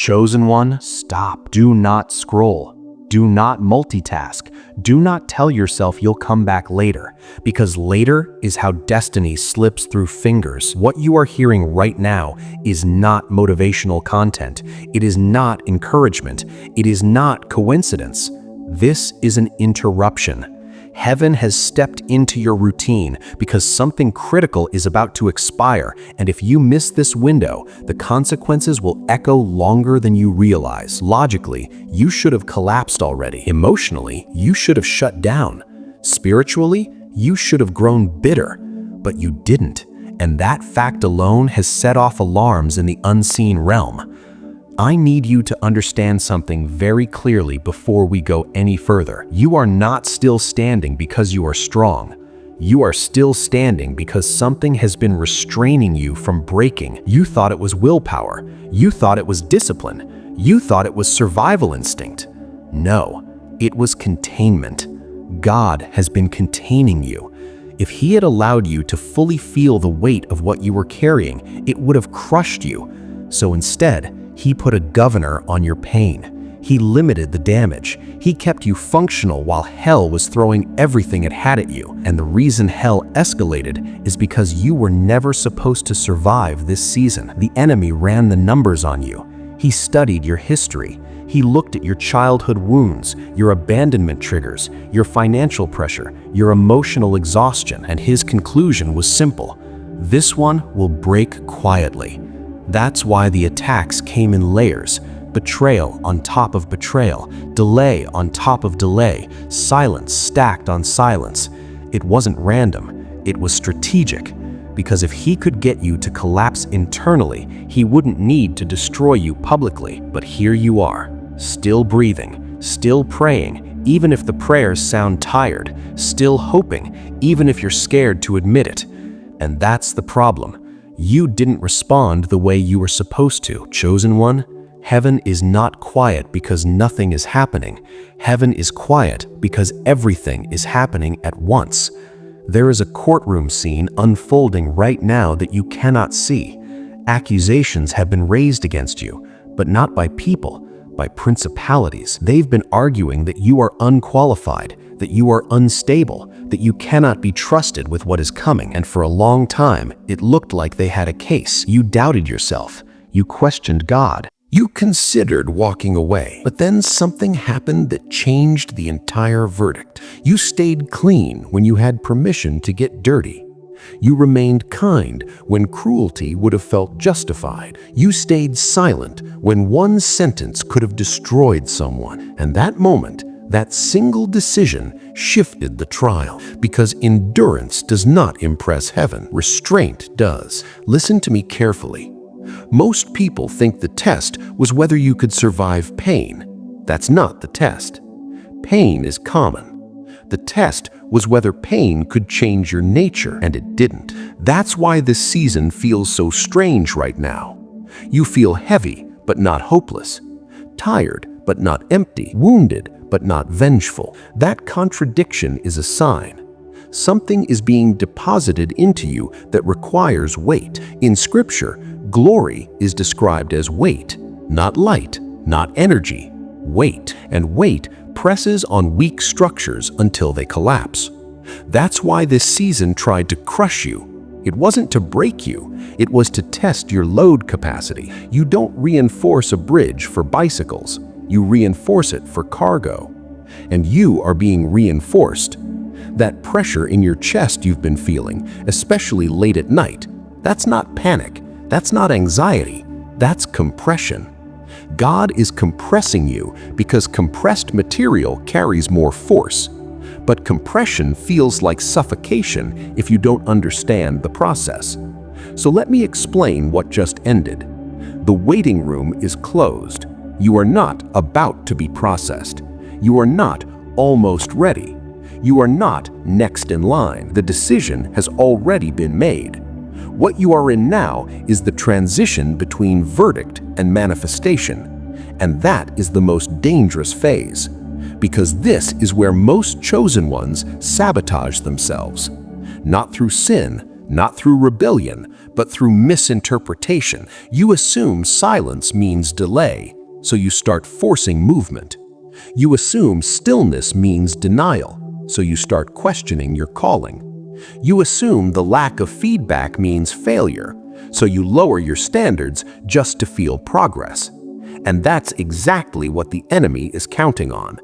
Chosen one, stop. Do not scroll. Do not multitask. Do not tell yourself you'll come back later, because later is how destiny slips through fingers. What you are hearing right now is not motivational content. It is not encouragement. It is not coincidence. This is an interruption. Heaven has stepped into your routine because something critical is about to expire, and if you miss this window, the consequences will echo longer than you realize. Logically, you should have collapsed already. Emotionally, you should have shut down. Spiritually, you should have grown bitter, but you didn't, and that fact alone has set off alarms in the unseen realm. I need you to understand something very clearly before we go any further. You are not still standing because you are strong. You are still standing because something has been restraining you from breaking. You thought it was willpower. You thought it was discipline. You thought it was survival instinct. No, it was containment. God has been containing you. If He had allowed you to fully feel the weight of what you were carrying, it would have crushed you. So instead, He put a governor on your pain. He limited the damage. He kept you functional while hell was throwing everything it had at you. And the reason hell escalated is because you were never supposed to survive this season. The enemy ran the numbers on you. He studied your history. He looked at your childhood wounds, your abandonment triggers, your financial pressure, your emotional exhaustion, and his conclusion was simple. This one will break quietly. That's why the attacks came in layers, betrayal on top of betrayal, delay on top of delay, silence stacked on silence. It wasn't random, it was strategic, because if he could get you to collapse internally, he wouldn't need to destroy you publicly. But here you are, still breathing, still praying, even if the prayers sound tired, still hoping, even if you're scared to admit it. And that's the problem. You didn't respond the way you were supposed to. Chosen one, heaven is not quiet because nothing is happening. Heaven is quiet because everything is happening at once. There is a courtroom scene unfolding right now that you cannot see. Accusations have been raised against you, but not by people, by principalities. They've been arguing that you are unqualified, that you are unstable, that you cannot be trusted with what is coming, and for a long time, it looked like they had a case. You doubted yourself. You questioned God. You considered walking away, but then something happened that changed the entire verdict. You stayed clean when you had permission to get dirty. You remained kind when cruelty would have felt justified. You stayed silent when one sentence could have destroyed someone. And that moment, that single decision shifted the trial, because endurance does not impress heaven. Restraint does. Listen to me carefully. Most people think the test was whether you could survive pain. That's not the test. Pain is common. The test was whether pain could change your nature, and it didn't. That's why this season feels so strange right now. You feel heavy, but not hopeless. Tired, but not empty. Wounded, but not vengeful. That contradiction is a sign. Something is being deposited into you that requires weight. In Scripture, glory is described as weight, not light, not energy. Weight, and weight presses on weak structures until they collapse. That's why this season tried to crush you. It wasn't to break you, it was to test your load capacity. You don't reinforce a bridge for bicycles, you reinforce it for cargo. And you are being reinforced. That pressure in your chest you've been feeling, especially late at night, that's not panic, that's not anxiety, that's compression. God is compressing you because compressed material carries more force. But compression feels like suffocation if you don't understand the process. So let me explain what just ended. The waiting room is closed. You are not about to be processed. You are not almost ready. You are not next in line. The decision has already been made. What you are in now is the transition between verdict and manifestation, and that is the most dangerous phase, because this is where most chosen ones sabotage themselves. Not through sin, not through rebellion, but through misinterpretation. You assume silence means delay, so you start forcing movement. You assume stillness means denial, so you start questioning your calling. You assume the lack of feedback means failure, so you lower your standards just to feel progress. And that's exactly what the enemy is counting on.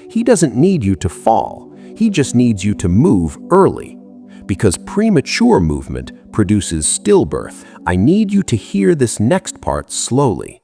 He doesn't need you to fall, he just needs you to move early. Because premature movement produces stillbirth. I need you to hear this next part slowly.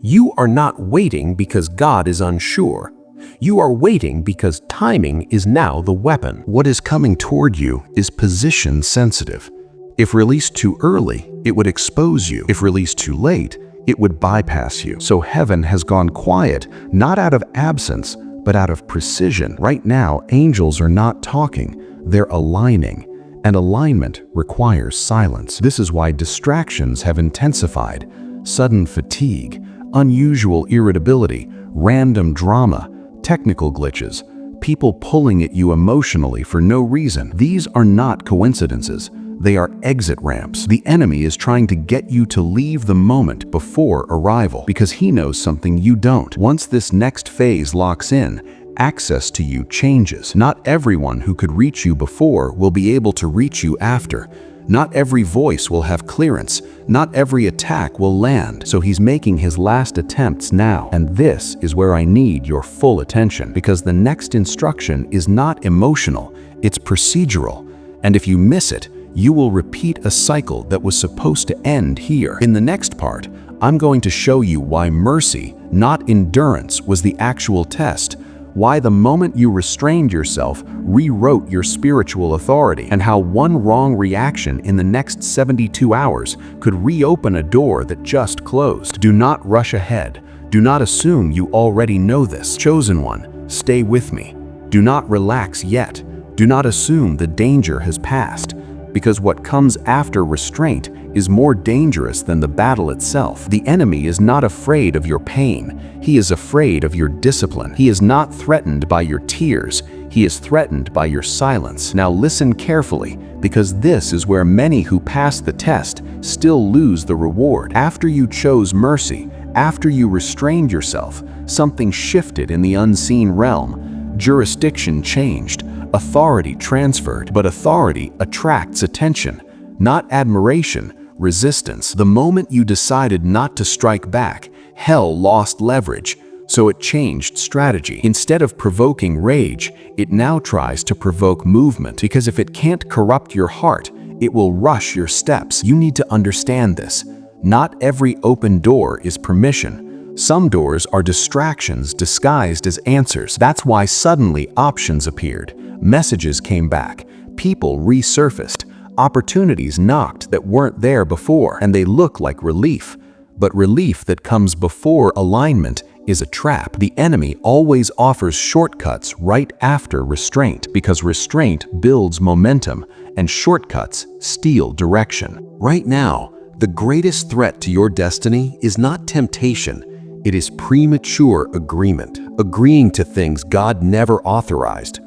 You are not waiting because God is unsure. You are waiting because timing is now the weapon. What is coming toward you is position sensitive. If released too early, it would expose you. If released too late, it would bypass you. So heaven has gone quiet, not out of absence, but out of precision. Right now, angels are not talking, they're aligning. And alignment requires silence. This is why distractions have intensified. Sudden fatigue, unusual irritability, random drama, technical glitches, people pulling at you emotionally for no reason. These are not coincidences. They are exit ramps. The enemy is trying to get you to leave the moment before arrival because he knows something you don't. Once this next phase locks in, access to you changes. Not everyone who could reach you before will be able to reach you after. Not every voice will have clearance. Not every attack will land. So he's making his last attempts now. And this is where I need your full attention, because the next instruction is not emotional, it's procedural. And if you miss it, you will repeat a cycle that was supposed to end here. In the next part, I'm going to show you why mercy, not endurance, was the actual test. Why the moment you restrained yourself rewrote your spiritual authority, and how one wrong reaction in the next 72 hours could reopen a door that just closed. Do not rush ahead. Do not assume you already know this. Chosen one, stay with me. Do not relax yet. Do not assume the danger has passed, because what comes after restraint is more dangerous than the battle itself. The enemy is not afraid of your pain. He is afraid of your discipline. He is not threatened by your tears. He is threatened by your silence. Now listen carefully, because this is where many who pass the test still lose the reward. After you chose mercy, after you restrained yourself, something shifted in the unseen realm. Jurisdiction changed. Authority transferred. But authority attracts attention, not admiration. Resistance. The moment you decided not to strike back, hell lost leverage, so it changed strategy. Instead of provoking rage, it now tries to provoke movement, because if it can't corrupt your heart, it will rush your steps. You need to understand this. Not every open door is permission. Some doors are distractions disguised as answers. That's why suddenly options appeared, messages came back, people resurfaced. Opportunities knocked that weren't there before, and they look like relief. But relief that comes before alignment is a trap. The enemy always offers shortcuts right after restraint, because restraint builds momentum and shortcuts steal direction. Right now, the greatest threat to your destiny is not temptation. It is premature agreement, agreeing to things God never authorized,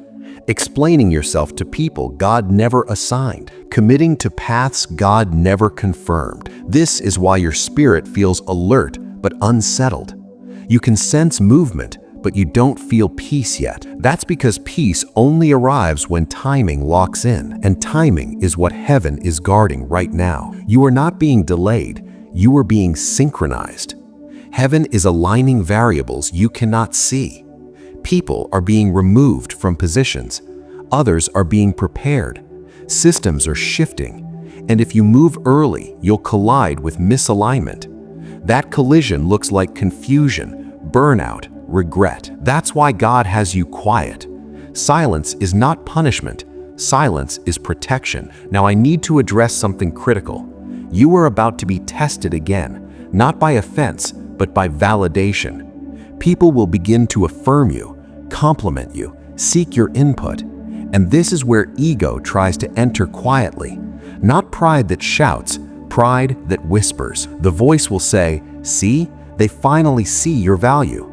explaining yourself to people God never assigned, committing to paths God never confirmed. This is why your spirit feels alert but unsettled. You can sense movement, but you don't feel peace yet. That's because peace only arrives when timing locks in, and timing is what heaven is guarding right now. You are not being delayed, you are being synchronized. Heaven is aligning variables you cannot see. People are being removed from positions. Others are being prepared. Systems are shifting. And if you move early, you'll collide with misalignment. That collision looks like confusion, burnout, regret. That's why God has you quiet. Silence is not punishment. Silence is protection. Now I need to address something critical. You are about to be tested again, not by offense, but by validation. People will begin to affirm you, compliment you, seek your input. And this is where ego tries to enter quietly. Not pride that shouts, pride that whispers. The voice will say, "See, they finally see your value."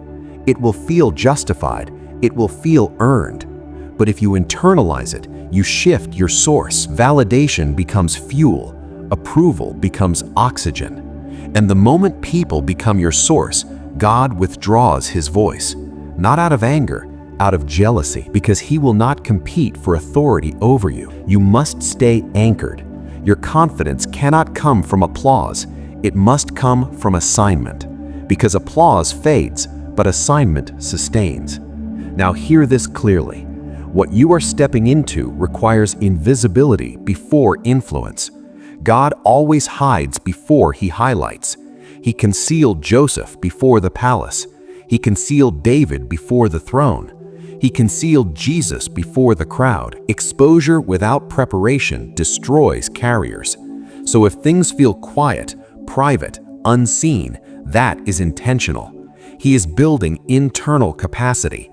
It will feel justified. It will feel earned. But if you internalize it, You shift your source. Validation becomes fuel. Approval becomes oxygen. And the moment people become your source, God withdraws his voice. Not out of anger, out of jealousy, because he will not compete for authority over you. You must stay anchored. Your confidence cannot come from applause. It must come from assignment. Because applause fades, but assignment sustains. Now hear this clearly. What you are stepping into requires invisibility before influence. God always hides before he highlights. He concealed Joseph before the palace. He concealed David before the throne. He concealed Jesus before the crowd. Exposure without preparation destroys carriers. So if things feel quiet, private, unseen, that is intentional. He is building internal capacity.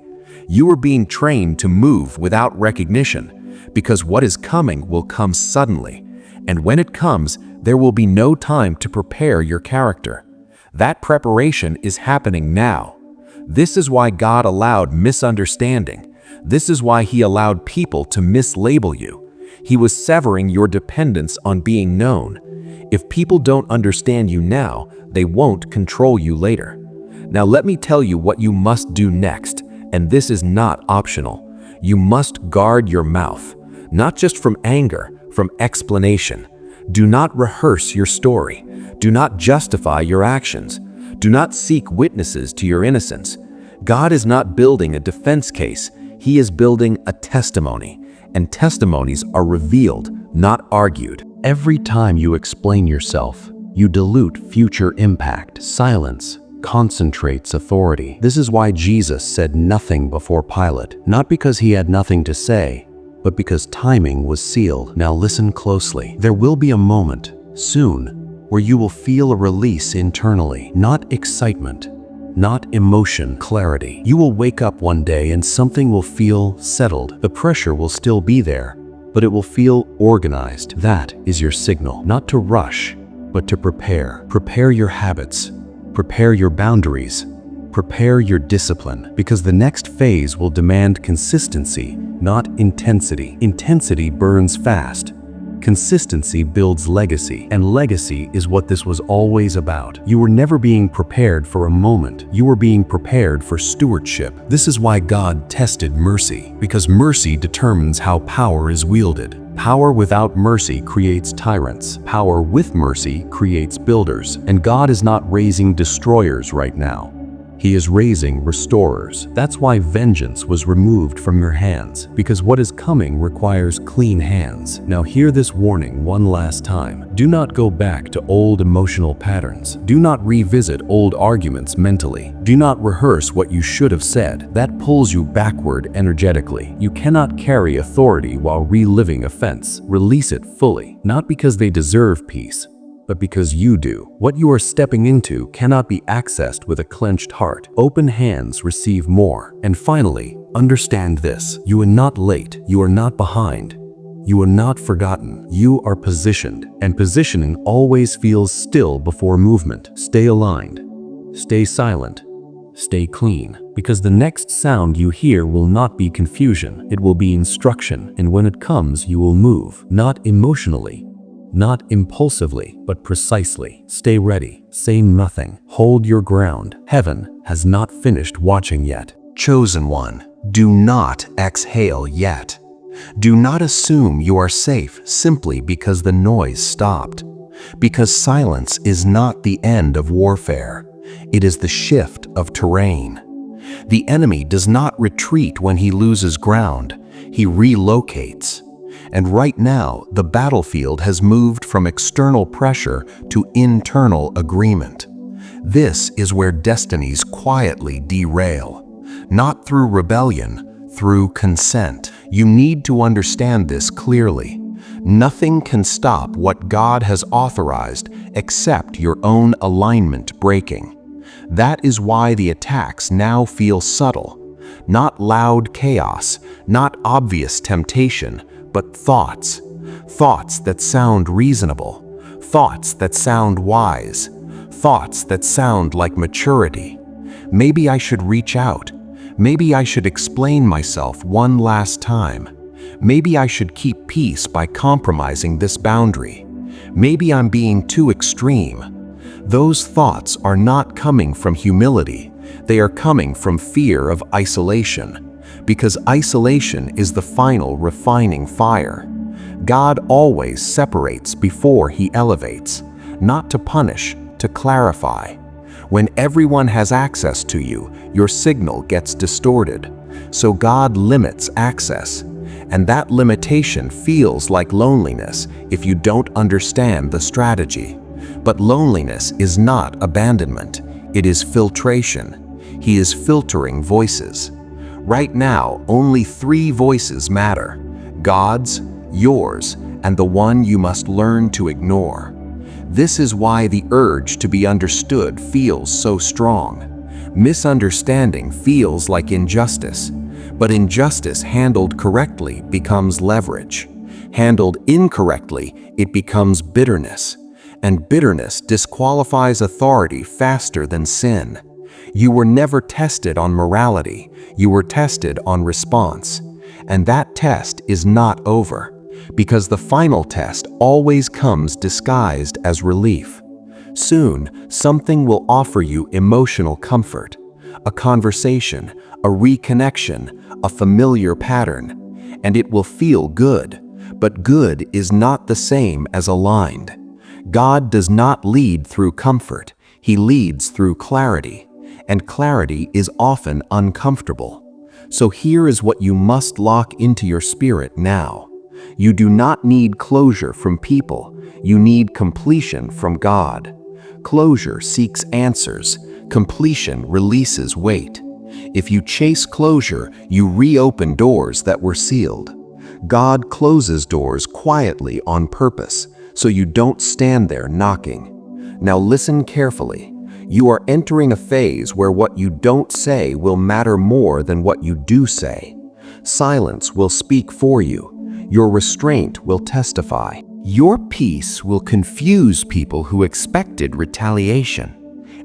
You are being trained to move without recognition, because what is coming will come suddenly. And when it comes, there will be no time to prepare your character. That preparation is happening now. This is why God allowed misunderstanding. This is why he allowed people to mislabel you. He was severing your dependence on being known. If people don't understand you now, they won't control you later. Now let me tell you what you must do next, and this is not optional. You must guard your mouth, not just from anger, from explanation. Do not rehearse your story. Do not justify your actions. Do not seek witnesses to your innocence. God is not building a defense case. He is building a testimony, and testimonies are revealed, not argued. Every time you explain yourself, you dilute future impact. Silence concentrates authority. This is why Jesus said nothing before Pilate, not because he had nothing to say, but because timing was sealed. Now listen closely. There will be a moment, soon, where you will feel a release internally, not excitement, not emotion, clarity. You will wake up one day and something will feel settled. The pressure will still be there, but it will feel organized. That is your signal, not to rush, but to prepare. Prepare your habits, prepare your boundaries, prepare your discipline, because the next phase will demand consistency, not intensity. Intensity burns fast. Consistency builds legacy, and legacy is what this was always about. You were never being prepared for a moment. You were being prepared for stewardship. This is why God tested mercy, because mercy determines how power is wielded. Power without mercy creates tyrants. Power with mercy creates builders. And God is not raising destroyers right now. He is raising restorers. That's why vengeance was removed from your hands, because what is coming requires clean hands. Now hear this warning one last time. Do not go back to old emotional patterns. Do not revisit old arguments mentally. Do not rehearse what you should have said. That pulls you backward energetically. You cannot carry authority while reliving offense. Release it fully, not because they deserve peace, but because you do. What you are stepping into cannot be accessed with a clenched heart. Open hands receive more. And finally, understand this. You are not late. You are not behind. You are not forgotten. You are positioned. And positioning always feels still before movement. Stay aligned. Stay silent. Stay clean. Because the next sound you hear will not be confusion. It will be instruction. And when it comes, you will move. Not emotionally, not impulsively, but precisely. Stay ready. Say nothing. Hold your ground. Heaven has not finished watching yet. Chosen one, do not exhale yet. Do not assume you are safe simply because the noise stopped. Because silence is not the end of warfare. It is the shift of terrain. The enemy does not retreat when he loses ground. He relocates. And right now, the battlefield has moved from external pressure to internal agreement. This is where destinies quietly derail. Not through rebellion, through consent. You need to understand this clearly. Nothing can stop what God has authorized except your own alignment breaking. That is why the attacks now feel subtle. Not loud chaos, not obvious temptation, but thoughts. Thoughts that sound reasonable. Thoughts that sound wise. Thoughts that sound like maturity. Maybe I should reach out. Maybe I should explain myself one last time. Maybe I should keep peace by compromising this boundary. Maybe I'm being too extreme. Those thoughts are not coming from humility. They are coming from fear of isolation, because isolation is the final refining fire. God always separates before He elevates, not to punish, to clarify. When everyone has access to you, your signal gets distorted. So God limits access, and that limitation feels like loneliness if you don't understand the strategy. But loneliness is not abandonment, it is filtration. He is filtering voices. Right now, only 3 voices matter: God's, yours, and the one you must learn to ignore. This is why the urge to be understood feels so strong. Misunderstanding feels like injustice, but injustice handled correctly becomes leverage. Handled incorrectly, it becomes bitterness, and bitterness disqualifies authority faster than sin. You were never tested on morality, you were tested on response. And that test is not over, because the final test always comes disguised as relief. Soon, something will offer you emotional comfort, a conversation, a reconnection, a familiar pattern, and it will feel good. But good is not the same as aligned. God does not lead through comfort, He leads through clarity, and clarity is often uncomfortable. So here is what you must lock into your spirit now. You do not need closure from people, you need completion from God. Closure seeks answers, completion releases weight. If you chase closure, you reopen doors that were sealed. God closes doors quietly on purpose, so you don't stand there knocking. Now listen carefully. You are entering a phase where what you don't say will matter more than what you do say. Silence will speak for you. Your restraint will testify. Your peace will confuse people who expected retaliation.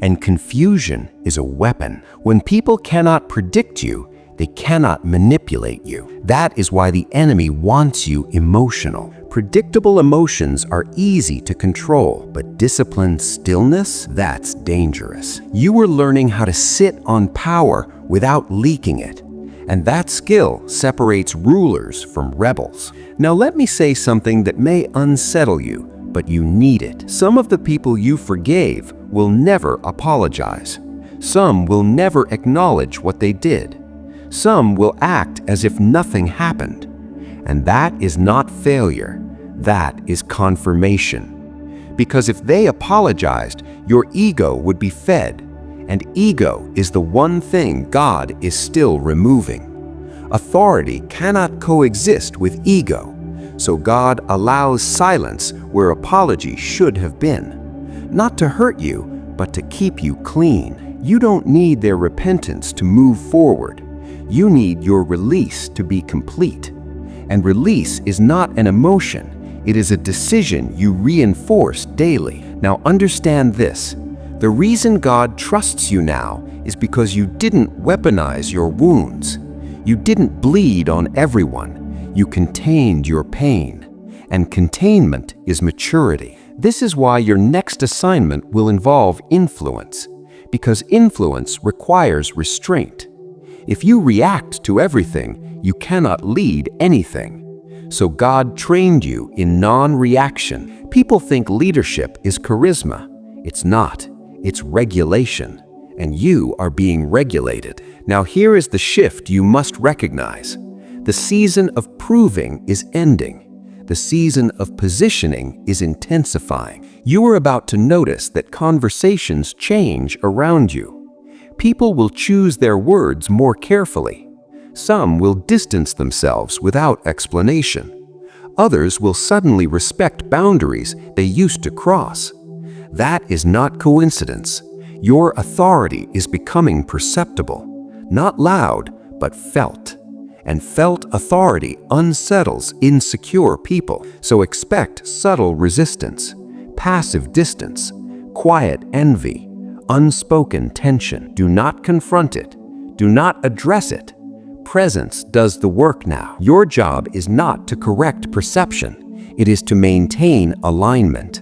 And confusion is a weapon. When people cannot predict you, they cannot manipulate you. That is why the enemy wants you emotional. Predictable emotions are easy to control, but disciplined stillness, that's dangerous. You are learning how to sit on power without leaking it. And that skill separates rulers from rebels. Now let me say something that may unsettle you, but you need it. Some of the people you forgave will never apologize. Some will never acknowledge what they did. Some will act as if nothing happened. And that is not failure, that is confirmation. Because if they apologized, your ego would be fed. And ego is the one thing God is still removing. Authority cannot coexist with ego, so God allows silence where apology should have been. Not to hurt you, but to keep you clean. You don't need their repentance to move forward. You need your release to be complete. And release is not an emotion, it is a decision you reinforce daily. Now understand this. The reason God trusts you now is because you didn't weaponize your wounds. You didn't bleed on everyone. You contained your pain. And containment is maturity. This is why your next assignment will involve influence, because influence requires restraint. If you react to everything, you cannot lead anything. So God trained you in non-reaction. People think leadership is charisma. It's not. It's regulation, and you are being regulated. Now here is the shift you must recognize. The season of proving is ending. The season of positioning is intensifying. You are about to notice that conversations change around you. People will choose their words more carefully. Some will distance themselves without explanation. Others will suddenly respect boundaries they used to cross. That is not coincidence. Your authority is becoming perceptible, not loud, but felt. And felt authority unsettles insecure people. So expect subtle resistance, passive distance, quiet envy, unspoken tension. Do not confront it. Do not address it. presence does the work now. Your job is not to correct perception. It is to maintain alignment.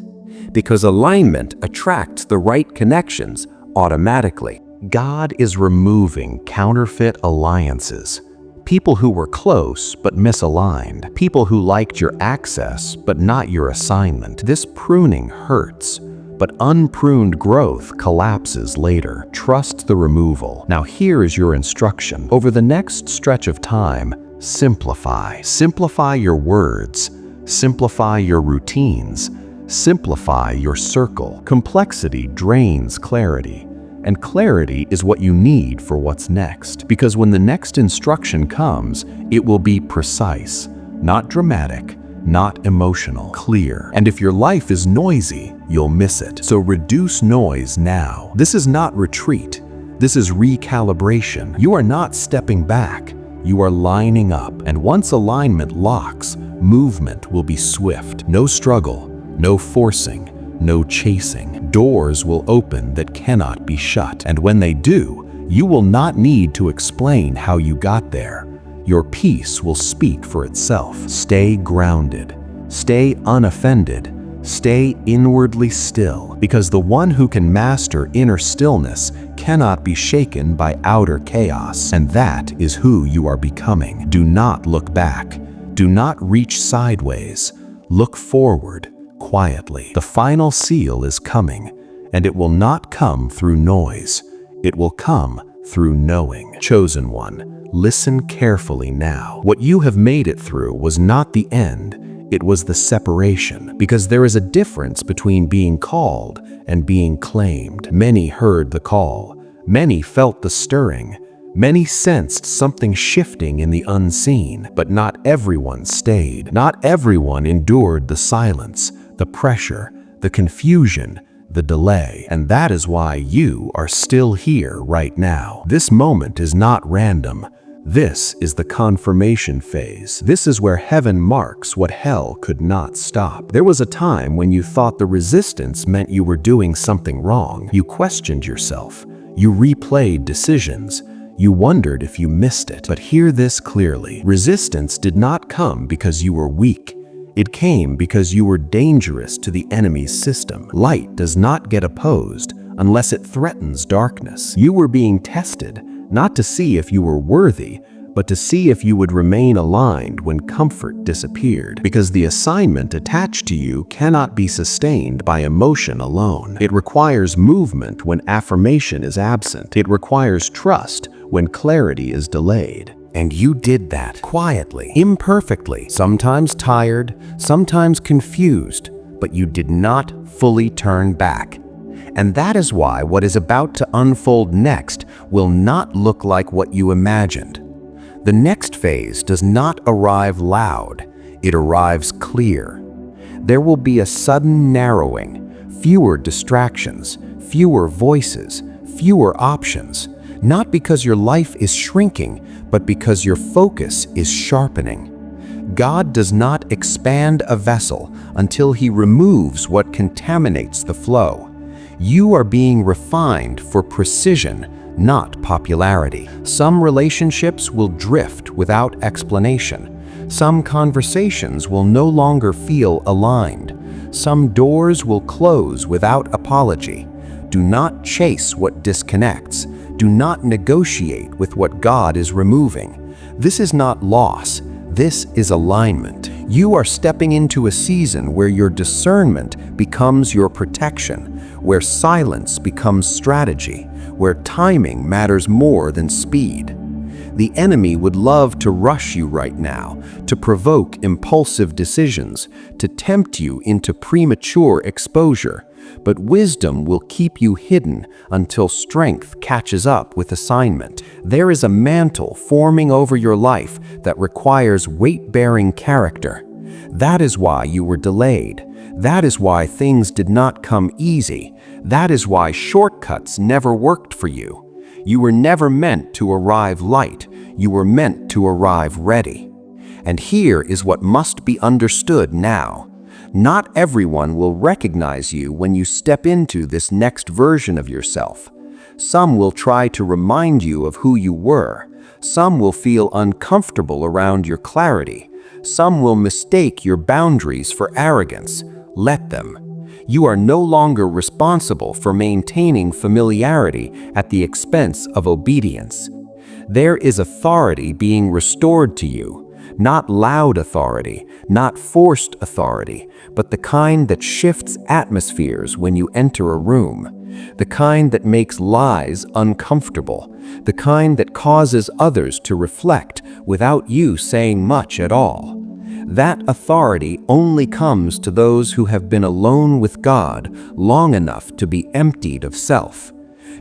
Because alignment attracts the right connections automatically. God is removing counterfeit alliances. People who were close but misaligned. People who liked your access but not your assignment. This pruning hurts, but unpruned growth collapses later. Trust the removal. Now here is your instruction. Over the next stretch of time, simplify. Simplify your words. Simplify your routines. Simplify your circle. Complexity drains clarity. And clarity is what you need for what's next. Because when the next instruction comes, it will be precise, not dramatic, not emotional, clear. And if your life is noisy, you'll miss it. So reduce noise now. This is not retreat. This is recalibration. You are not stepping back. You are lining up. And once alignment locks, movement will be swift. No struggle, no forcing, no chasing. Doors will open that cannot be shut. And when they do, you will not need to explain how you got there. Your peace will speak for itself. Stay grounded. Stay unoffended. Stay inwardly still. Because the one who can master inner stillness cannot be shaken by outer chaos. And that is who you are becoming. Do not look back. Do not reach sideways. Look forward. Quietly. The final seal is coming, and it will not come through noise. It will come through knowing. Chosen one, listen carefully now. What you have made it through was not the end, it was the separation. Because there is a difference between being called and being claimed. Many heard the call. Many felt the stirring. Many sensed something shifting in the unseen, but not everyone stayed. Not everyone endured the silence, the pressure, the confusion, the delay. And that is why you are still here right now. This moment is not random. This is the confirmation phase. This is where heaven marks what hell could not stop. There was a time when you thought the resistance meant you were doing something wrong. You questioned yourself. You replayed decisions. You wondered if you missed it. But hear this clearly. Resistance did not come because you were weak. It came because you were dangerous to the enemy's system. Light does not get opposed unless it threatens darkness. You were being tested, not to see if you were worthy, but to see if you would remain aligned when comfort disappeared. Because the assignment attached to you cannot be sustained by emotion alone. It requires movement when affirmation is absent. It requires trust when clarity is delayed. And you did that quietly, imperfectly, sometimes tired, sometimes confused, but you did not fully turn back. And that is why what is about to unfold next will not look like what you imagined. The next phase does not arrive loud, it arrives clear. There will be a sudden narrowing, fewer distractions, fewer voices, fewer options, not because your life is shrinking, but because your focus is sharpening. God does not expand a vessel until He removes what contaminates the flow. You are being refined for precision, not popularity. Some relationships will drift without explanation. Some conversations will no longer feel aligned. Some doors will close without apology. Do not chase what disconnects. Do not negotiate with what God is removing. This is not loss. This is alignment. You are stepping into a season where your discernment becomes your protection, where silence becomes strategy, where timing matters more than speed. The enemy would love to rush you right now, to provoke impulsive decisions, to tempt you into premature exposure. But wisdom will keep you hidden until strength catches up with assignment. There is a mantle forming over your life that requires weight-bearing character. That is why you were delayed. That is why things did not come easy. That is why shortcuts never worked for you. You were never meant to arrive light. You were meant to arrive ready. And here is what must be understood now. Not everyone will recognize you when you step into this next version of yourself. Some will try to remind you of who you were. Some will feel uncomfortable around your clarity. Some will mistake your boundaries for arrogance. Let them. You are no longer responsible for maintaining familiarity at the expense of obedience. There is authority being restored to you, not loud authority, not forced authority, but the kind that shifts atmospheres when you enter a room, the kind that makes lies uncomfortable, the kind that causes others to reflect without you saying much at all. That authority only comes to those who have been alone with God long enough to be emptied of self.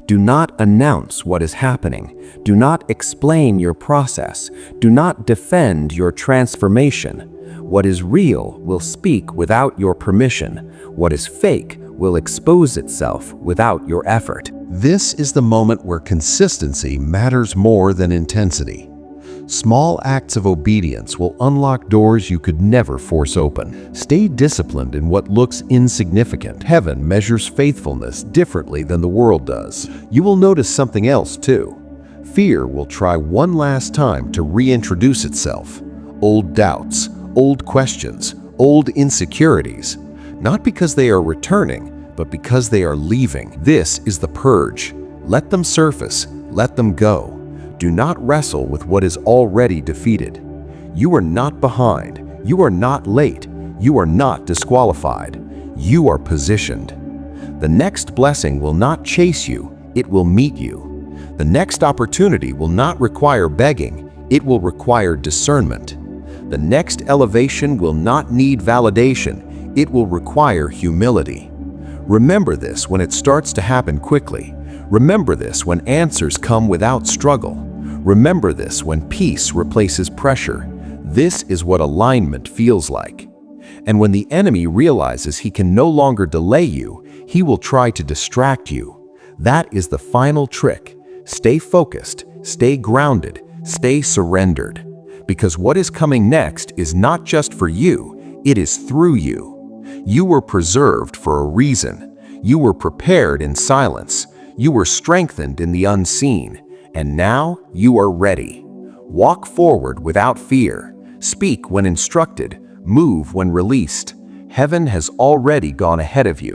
Do not announce what is happening. Do not explain your process. Do not defend your transformation. What is real will speak without your permission. What is fake will expose itself without your effort. This is the moment where consistency matters more than intensity. Small acts of obedience will unlock doors you could never force open. Stay disciplined in what looks insignificant. Heaven measures faithfulness differently than the world does. You will notice something else too. Fear will try one last time to reintroduce itself. Old doubts, old questions, old insecurities. Not because they are returning, but because they are leaving. This is the purge. Let them surface. Let them go. Do not wrestle with what is already defeated. You are not behind. You are not late. You are not disqualified. You are positioned. The next blessing will not chase you. It will meet you. The next opportunity will not require begging. It will require discernment. The next elevation will not need validation. It will require humility. Remember this when it starts to happen quickly. Remember this when answers come without struggle. Remember this when peace replaces pressure. This is what alignment feels like. And when the enemy realizes he can no longer delay you, he will try to distract you. That is the final trick. Stay focused, stay grounded, stay surrendered. Because what is coming next is not just for you, it is through you. You were preserved for a reason. You were prepared in silence. You were strengthened in the unseen. And now you are ready. Walk forward without fear. Speak when instructed. Move when released. Heaven has already gone ahead of you.